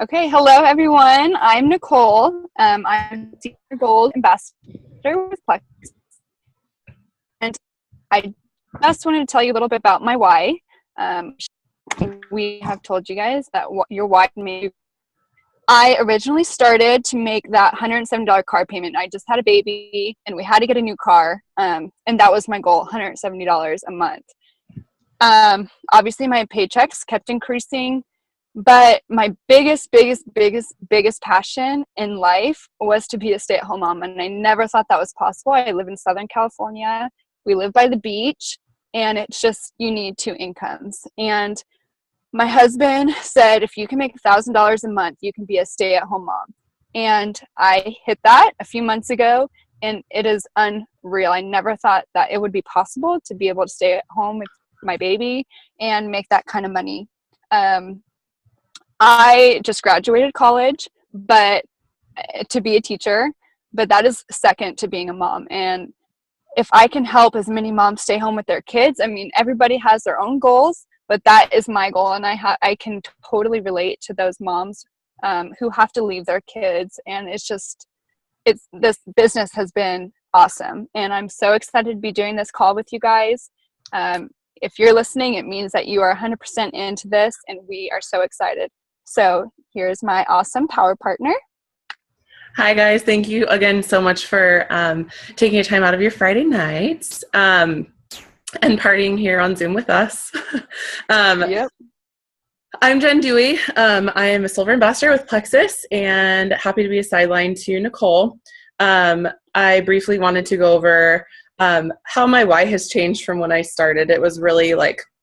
Okay, hello everyone. I'm Nicole. I'm Senior Gold Ambassador with Plex, and I just wanted to tell you a little bit about my why. Um, we have told you guys that your why made. I originally started to make that $170 car payment. I just had a baby, and we had to get a new car, and that was my goal: $170 a month. Obviously, my paychecks kept increasing. But my biggest passion in life was to be a stay-at-home mom, and I never thought that was possible. I live in Southern California. We live by the beach, and it's just you need two incomes. And my husband said, if you can make $1,000 a month, you can be a stay-at-home mom. And I hit that a few months ago, and it is unreal. I never thought that it would be possible to be able to stay at home with my baby and make that kind of money. I just graduated college, but to be a teacher, but that is second to being a mom. And if I can help as many moms stay home with their kids, I mean, everybody has their own goals, but that is my goal. And I can totally relate to those moms who have to leave their kids. And this business has been awesome. And I'm so excited to be doing this call with you guys. If you're listening, it means that you are 100% into this, and we are so excited. So here's my awesome power partner. Hi, guys. Thank you again so much for taking your time out of your Friday nights and partying here on Zoom with us. Yep. I'm Jen Dewey. I am a Silver Ambassador with Plexus and happy to be a sideline to Nicole. I briefly wanted to go over how my why has changed from when I started. It was really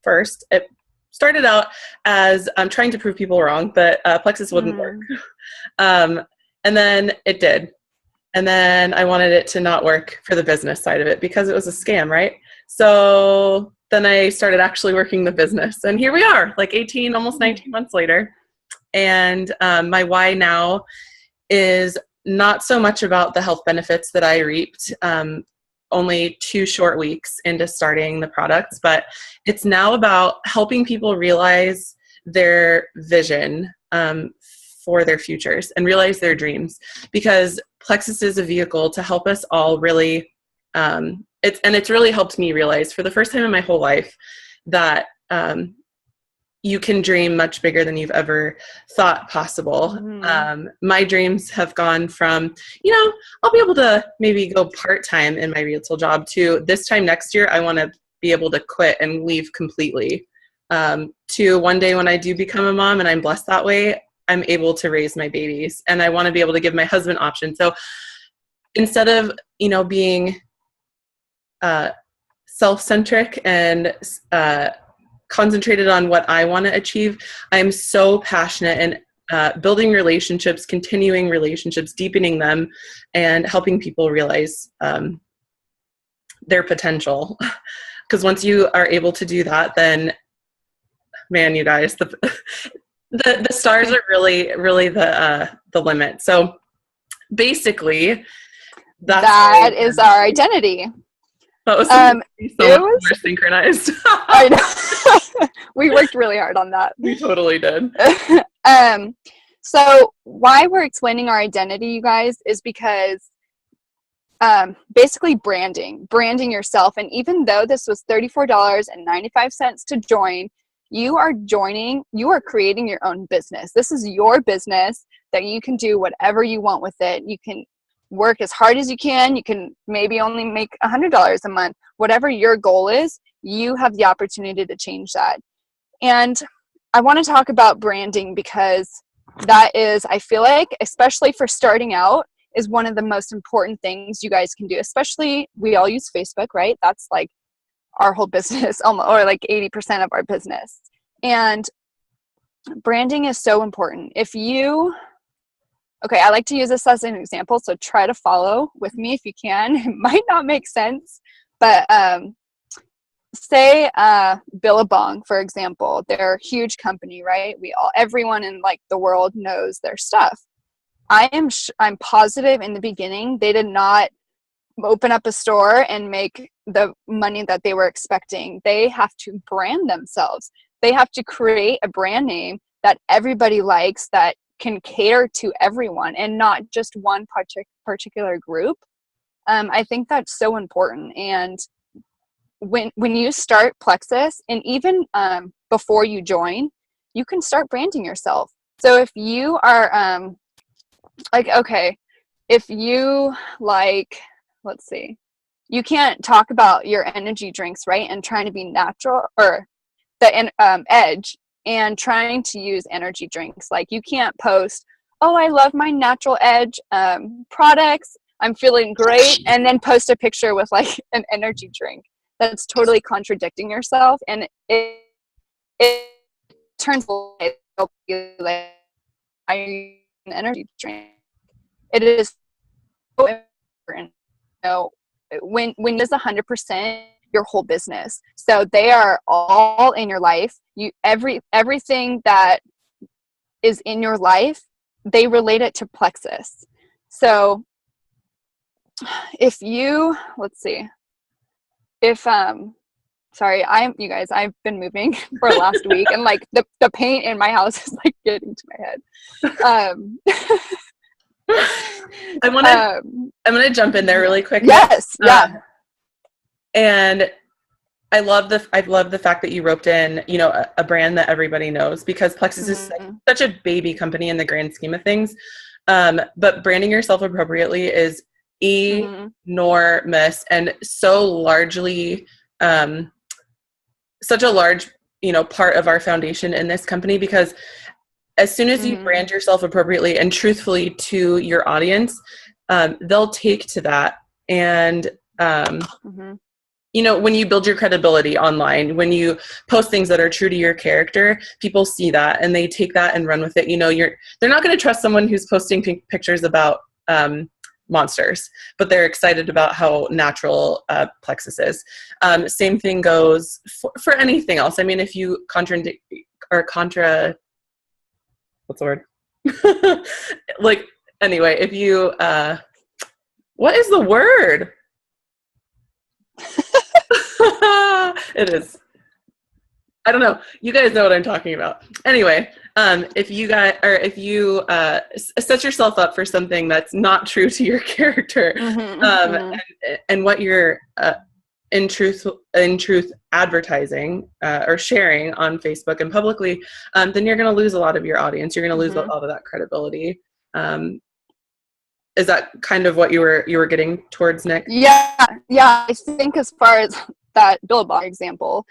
first, it started out as I'm trying to prove people wrong, but Plexus wouldn't work. And then it did. And then I wanted it to not work for the business side of it because it was a scam, right? So then I started actually working the business. And here we are, 18, almost 19 months later. And my why now is not so much about the health benefits that I reaped only 2 short weeks into starting the products, but it's now about helping people realize their vision for their futures and realize their dreams, because Plexus is a vehicle to help us all really, it's really helped me realize for the first time in my whole life that you can dream much bigger than you've ever thought possible. My dreams have gone from, I'll be able to maybe go part-time in my retail job to this time next year, I want to be able to quit and leave completely, to one day when I do become a mom and I'm blessed that way, I'm able to raise my babies and I want to be able to give my husband options. So instead of, being self-centric and concentrated on what I want to achieve, I'm so passionate in building relationships, continuing relationships, deepening them, and helping people realize their potential. Because once you are able to do that, then, man, you guys, the stars are really, really the limit. So basically, that is our identity. That was so much more synchronized. I know. We worked really hard on that. We totally did. So why we're explaining our identity, you guys, is because basically branding yourself. And even though this was $34.95 to join, you are creating your own business. This is your business that you can do whatever you want with it. You can work as hard as you can. You can maybe only make $100 a month. Whatever your goal is, you have the opportunity to change that. And I want to talk about branding because that is, I feel like, especially for starting out, is one of the most important things you guys can do. Especially, we all use Facebook, right? That's like our whole business, or 80% of our business. And branding is so important. I like to use this as an example, so try to follow with me if you can. It might not make sense, but say Billabong, for example, they're a huge company, right? Everyone in the world knows their stuff. I'm positive in the beginning they did not open up a store and make the money that they were expecting. They have to brand themselves. They have to create a brand name that everybody likes, that can cater to everyone and not just one particular group. I think that's so important. And when you start Plexus, and even before you join, you can start branding yourself. So if you are like, okay, if you like, let's see, you can't talk about your energy drinks, right? And trying to be natural, or the edge, and trying to use energy drinks. Like, you can't post, oh, I love my Natural Edge products, I'm feeling great, and then post a picture with like an energy drink. That's totally contradicting yourself, and it turns like an energy drink. It is so important. You know, when it's 100% your whole business, so they are all in your life. You everything that is in your life, they relate it to Plexus. So if you, let's see, if sorry, you guys, I've been moving for last week, and like the paint in my house is like getting to my head. I'm gonna jump in there really quick. Yes, yeah. And I love the fact that you roped in, you know, a brand that everybody knows, because Plexus is such a baby company in the grand scheme of things. But branding yourself appropriately is enormous, and so largely, such a large, you know, part of our foundation in this company, because as soon as you brand yourself appropriately and truthfully to your audience, they'll take to that. And, you know, when you build your credibility online, when you post things that are true to your character, people see that and they take that and run with it. You know, they're not going to trust someone who's posting pictures about monsters, but they're excited about how natural Plexus is. Same thing goes for anything else. I mean, if you what's the word? Like, anyway, if you, what is the word? It is, I don't know. You guys know what I'm talking about. Anyway, if you set yourself up for something that's not true to your character, and what you're in truth advertising or sharing on Facebook and publicly, then you're going to lose a lot of your audience. You're going to lose a lot of that credibility. Is that kind of what you were getting towards, Nick? Yeah. I think as far as that Billabong example,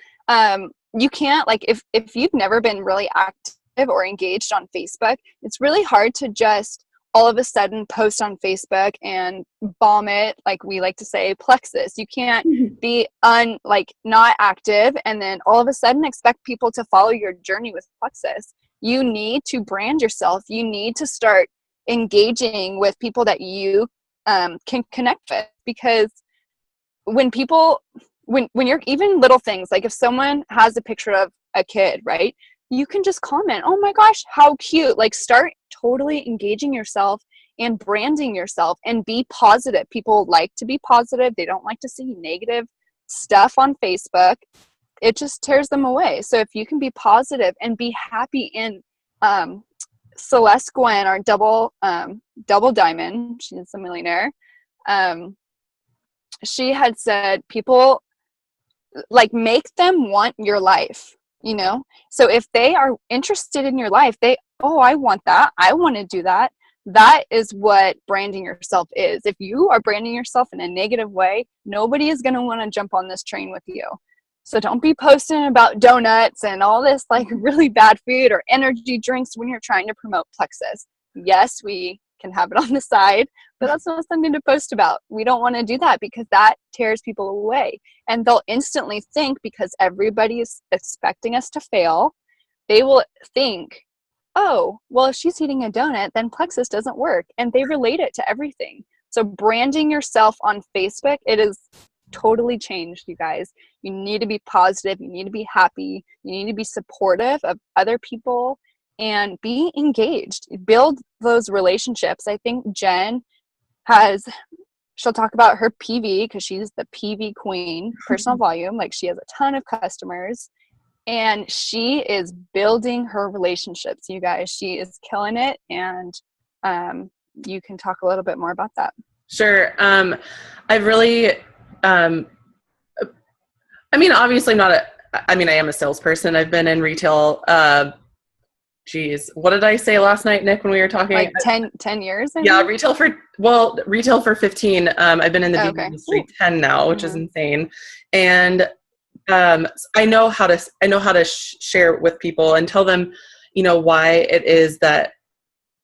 you can't, like, if you've never been really active or engaged on Facebook, it's really hard to just all of a sudden post on Facebook and bomb it, like we like to say, Plexus. You can't be not active and then all of a sudden expect people to follow your journey with Plexus. You need to brand yourself. You need to start engaging with people that you can connect with, because when you're, even little things, like if someone has a picture of a kid, right, you can just comment, oh my gosh, how cute. Like, start totally engaging yourself and branding yourself, and be positive. People like to be positive. They don't like to see negative stuff on Facebook. It just tears them away. So if you can be positive and be happy in Celeste Gwen, our double diamond, she's a millionaire, she had said, people, like, make them want your life, you know? So if they are interested in your life, I want that. I want to do that. That is what branding yourself is. If you are branding yourself in a negative way, nobody is going to want to jump on this train with you. So don't be posting about donuts and all this like really bad food or energy drinks when you're trying to promote Plexus. Yes, we can have it on the side, but that's not something to post about. We don't want to do that, because that tears people away. And they'll instantly think, because everybody is expecting us to fail, they will think, oh, well, if she's eating a donut, then Plexus doesn't work. And they relate it to everything. So branding yourself on Facebook, it is totally changed, you guys. You need to be positive. You need to be happy. You need to be supportive of other people and be engaged. Build those relationships. I think Jen she'll talk about her PV, because she's the PV queen, personal volume. Like, she has a ton of customers. and she is building her relationships, you guys. She is killing it, and you can talk a little bit more about that. Sure. I've really, obviously I am a salesperson. I've been in retail. What did I say last night, Nick, when we were talking? Like 10 years? Yeah, retail for 15. I've been in the beauty industry 10 now, which is insane. And I know how to share with people and tell them, why it is that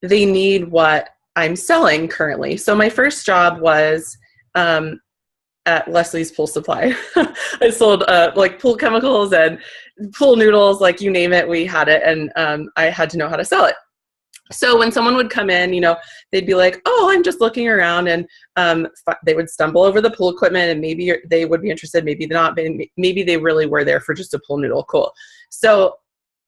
they need what I'm selling currently. So my first job was at Leslie's Pool Supply. I sold like pool chemicals and pool noodles, like you name it, we had it, and I had to know how to sell it. So when someone would come in, they'd be like, "Oh, I'm just looking around," and they would stumble over the pool equipment, and maybe they would be interested, maybe not, maybe they really were there for just a pool noodle. Cool. So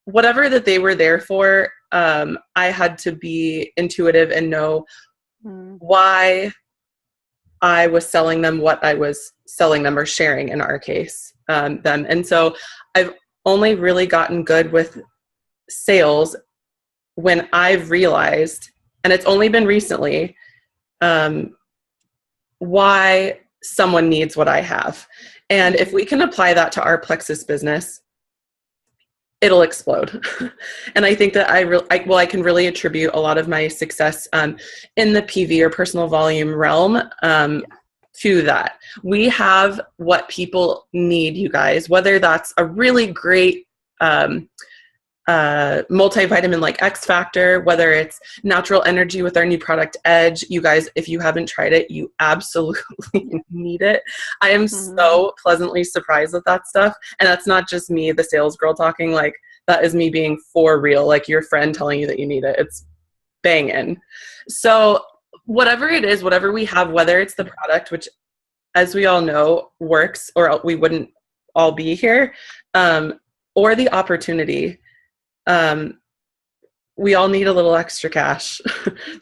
whatever that they were there for, I had to be intuitive and know why I was selling them what I was selling them, or sharing in our case, them. And so I've only really gotten good with sales when I've realized, and it's only been recently, why someone needs what I have. And if we can apply that to our Plexus business, it'll explode. And I think that I can really attribute a lot of my success in the PV or personal volume realm to that. We have what people need, you guys, whether that's a really great multivitamin like X Factor, whether it's natural energy with our new product Edge. You guys, if you haven't tried it, you absolutely need it. I am so pleasantly surprised with that stuff. And that's not just me, the sales girl, talking. Like, that is me being for real, like your friend telling you that you need it. It's banging. So whatever it is, whatever we have, whether it's the product, which as we all know works, or we wouldn't all be here, or the opportunity, we all need a little extra cash.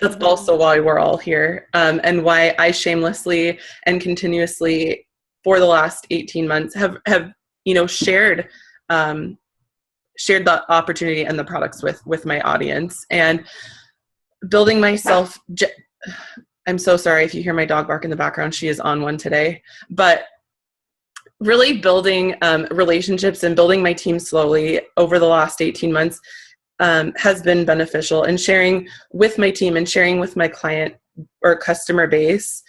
That's also why we're all here, and why I shamelessly and continuously for the last 18 months have shared the opportunity and the products with my audience, and building myself. I'm so sorry if you hear my dog bark in the background. She is on one today, but really building relationships and building my team slowly over the last 18 months has been beneficial, and sharing with my team and sharing with my client or customer base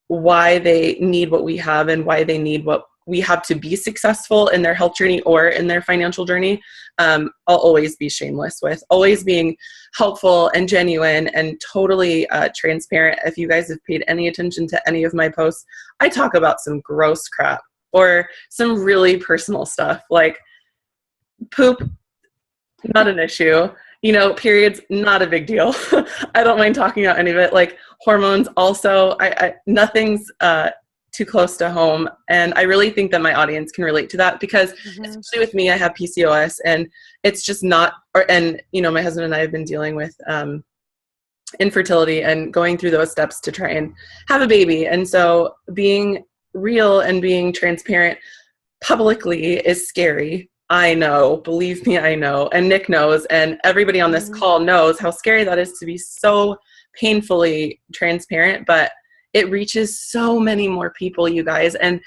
why they need what we have and why they need what we have to be successful in their health journey or in their financial journey. I'll always be shameless with, always being helpful and genuine and totally transparent. If you guys have paid any attention to any of my posts, I talk about some gross crap or some really personal stuff, like poop, not an issue. Periods, not a big deal. I don't mind talking about any of it. Like hormones also, nothing's too close to home. And I really think that my audience can relate to that, because especially with me, I have PCOS, and it's just not, my husband and I have been dealing with infertility and going through those steps to try and have a baby. And so being real and being transparent publicly is scary. I know, believe me, I know. And Nick knows, and everybody on this call knows how scary that is, to be so painfully transparent, but it reaches so many more people, you guys. And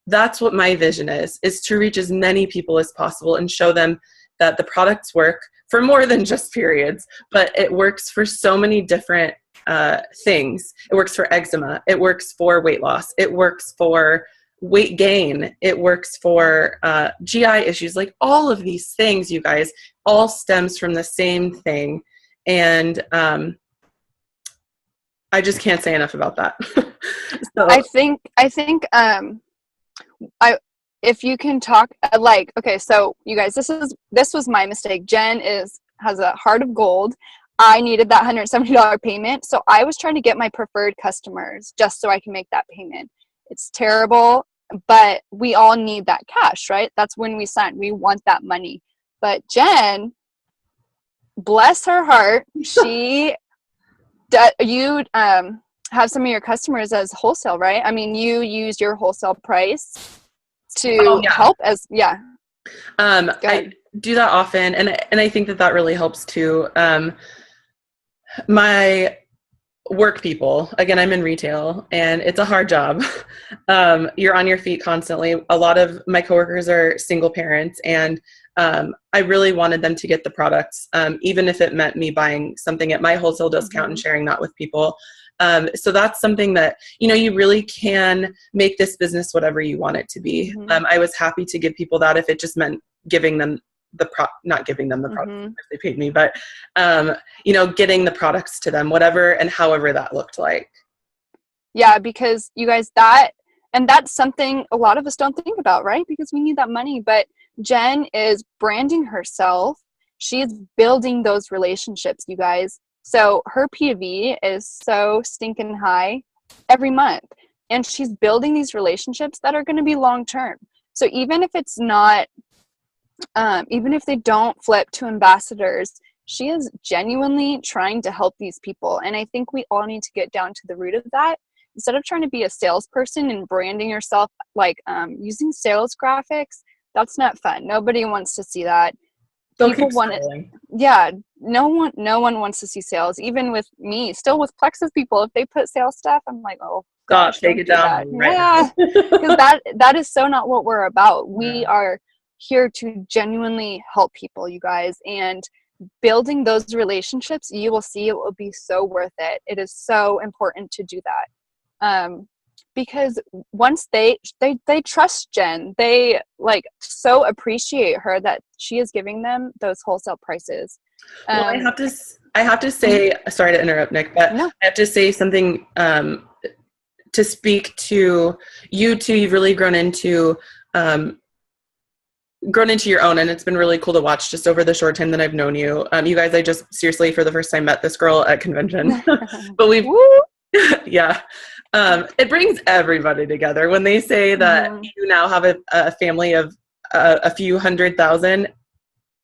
that's what my vision is to reach as many people as possible and show them that the products work for more than just periods, but it works for so many different things. It works for eczema. It works for weight loss. It works for weight gain. It works for GI issues. Like all of these things, you guys, all stems from the same thing. And I just can't say enough about that. So. I think if you can talk, like, okay, so you guys, this was my mistake. Jen has a heart of gold. I needed that $170 payment. So I was trying to get my preferred customers just so I can make that payment. It's terrible, but we all need that cash, right? That's when we sign. We want that money. But Jen, bless her heart, you have some of your customers as wholesale, right? I mean, you use your wholesale price to help as, I do that often, and I think that really helps too. My work people, again, I'm in retail, and it's a hard job. You're on your feet constantly. A lot of my coworkers are single parents, and I really wanted them to get the products, even if it meant me buying something at my wholesale discount and sharing that with people. So that's something that, you really can make this business whatever you want it to be. I was happy to give people that if it just meant giving them not giving them the product if they paid me, but, getting the products to them, whatever and however that looked like. Yeah, because you guys, that's something a lot of us don't think about, right? Because we need that money. But Jen is branding herself. She's building those relationships, you guys. So her PV is so stinking high every month. And she's building these relationships that are going to be long-term. So even if it's not, even if they don't flip to ambassadors, she is genuinely trying to help these people. And I think we all need to get down to the root of that. Instead of trying to be a salesperson and branding yourself, like using sales graphics, that's not fun. Nobody wants to see that. People want it. Yeah, no one wants to see sales. Even with me, still with Plexus people, if they put sales stuff, I'm like, oh gosh, take it down. Right. Yeah, because that is so not what we're about. We are here to genuinely help people, you guys, and building those relationships. You will see it will be so worth it. It is so important to do that. Because once they trust Jen, they so appreciate her that she is giving them those wholesale prices. Well, I have to say, sorry to interrupt, Nick, but no. I have to say something to speak to you two. You've really grown into your own, and it's been really cool to watch just over the short time that I've known you. You guys, I just seriously for the first time met this girl at convention, but we've yeah. It brings everybody together when they say that you now have a family of a few 100,000,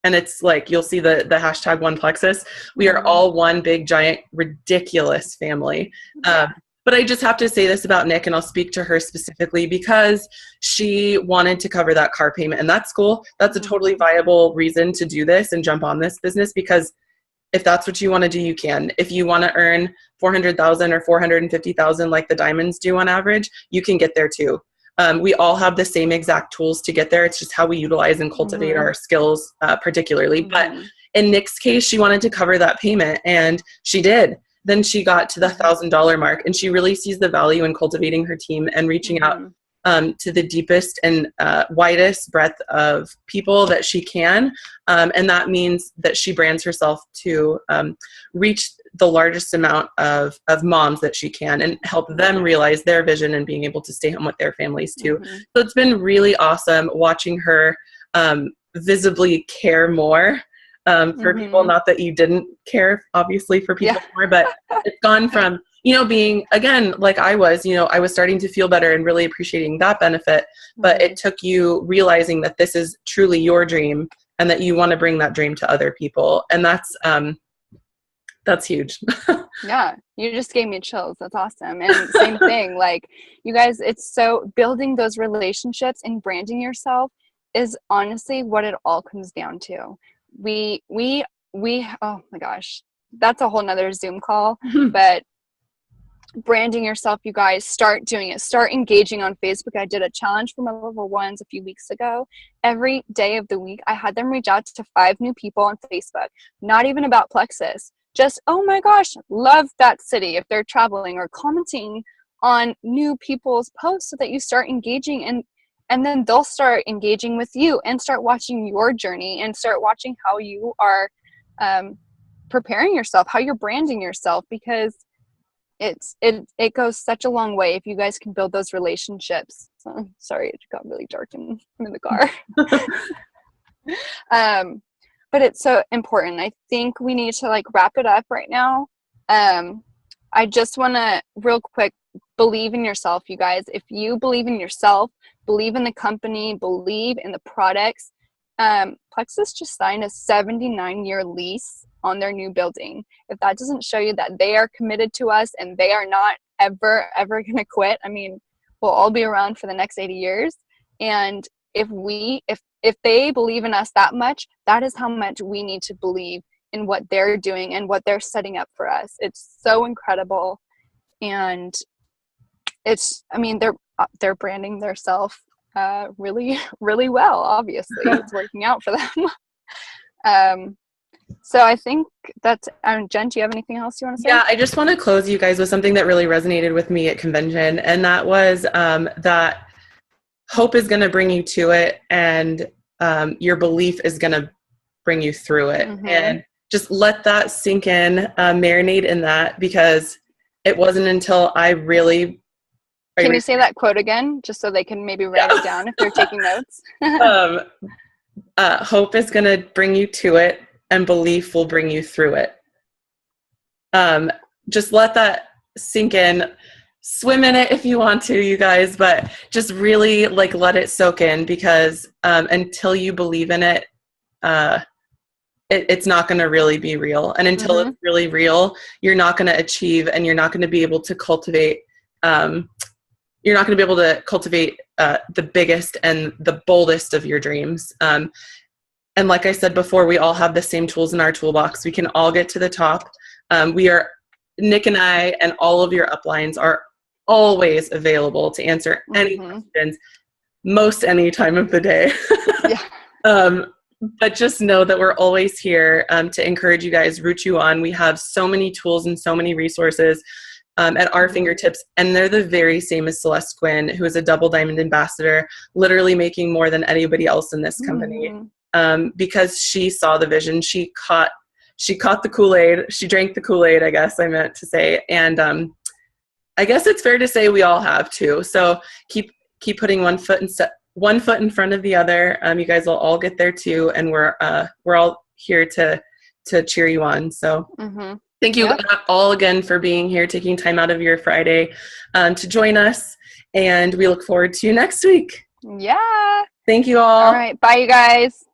and it's like you'll see the hashtag One Plexus. We are all one big giant ridiculous family. But I just have to say this about Nick, and I'll speak to her specifically because she wanted to cover that car payment, and that's cool. That's a totally viable reason to do this and jump on this business, because if that's what you want to do, you can. If you want to earn 400,000 or 450,000 like the diamonds do on average, you can get there too. We all have the same exact tools to get there. It's just how we utilize and cultivate our skills particularly. But in Nick's case, she wanted to cover that payment, and she did. Then she got to the $1,000 mark, and she really sees the value in cultivating her team and reaching out to the deepest and widest breadth of people that she can. And that means that she brands herself to reach the largest amount of moms that she can and help them realize their vision and being able to stay home with their families too. So it's been really awesome watching her visibly care more for people. Not that you didn't care, obviously, for people more, but it's gone from, being, again, like I was starting to feel better and really appreciating that benefit, but it took you realizing that this is truly your dream and that you want to bring that dream to other people. And that's huge. Yeah, you just gave me chills. That's awesome. And same thing, like you guys, it's so building those relationships and branding yourself is honestly what it all comes down to. We oh my gosh, that's a whole nother Zoom call, but branding yourself, you guys, start doing it. Start engaging on Facebook. I did a challenge for my level ones a few weeks ago. Every day of the week, I had them reach out to 5 new people on Facebook, not even about Plexus. Just, oh my gosh, love that city if they're traveling, or commenting on new people's posts so that you start engaging, and then they'll start engaging with you and start watching your journey and start watching how you are preparing yourself, how you're branding yourself, because it goes such a long way if you guys can build those relationships. Sorry, it got really dark and I'm in the car. But it's so important. I think we need to wrap it up right now. I just want to real quick, believe in yourself, you guys. If you believe in yourself, believe in the company, believe in the products. Plexus just signed a 79-year lease on their new building. If that doesn't show you that they are committed to us and they are not ever going to quit, I mean, we'll all be around for the next 80 years. And if if they believe in us that much, that is how much we need to believe in what they're doing and what they're setting up for us. It's so incredible. And they're branding themselves really, really well. Obviously, it's working out for them. So I think that's, Jen, do you have anything else you want to say? Yeah, I just want to close you guys with something that really resonated with me at convention. And that was that hope is going to bring you to it, and your belief is going to bring you through it. Mm-hmm. And just let that sink in, marinate in that, because it wasn't until I really... Can you say that quote again, just so they can maybe write it down if they're taking notes? Hope is going to bring you to it, and belief will bring you through it. Just let that sink in. Swim in it if you want to, you guys, but just really let it soak in, because until you believe in it, it's not going to really be real. And until it's really real, you're not going to achieve, and you're not going to be able to cultivate the biggest and the boldest of your dreams. And like I said before, we all have the same tools in our toolbox. We can all get to the top. Nick and I and all of your uplines are always available to answer any questions, most any time of the day. But just know that we're always here to encourage you guys, root you on. We have so many tools and so many resources at our fingertips, and they're the very same as Celeste Quinn, who is a double diamond ambassador, literally making more than anybody else in this company, because she saw the vision. She caught the Kool-Aid. She drank the Kool-Aid, I guess I meant to say. And I guess it's fair to say we all have too. So keep putting one foot in front of the other. You guys will all get there too, and we're all here to cheer you on. So. Thank you all again for being here, taking time out of your Friday to join us. And we look forward to next week. Yeah. Thank you all. All right. Bye, you guys.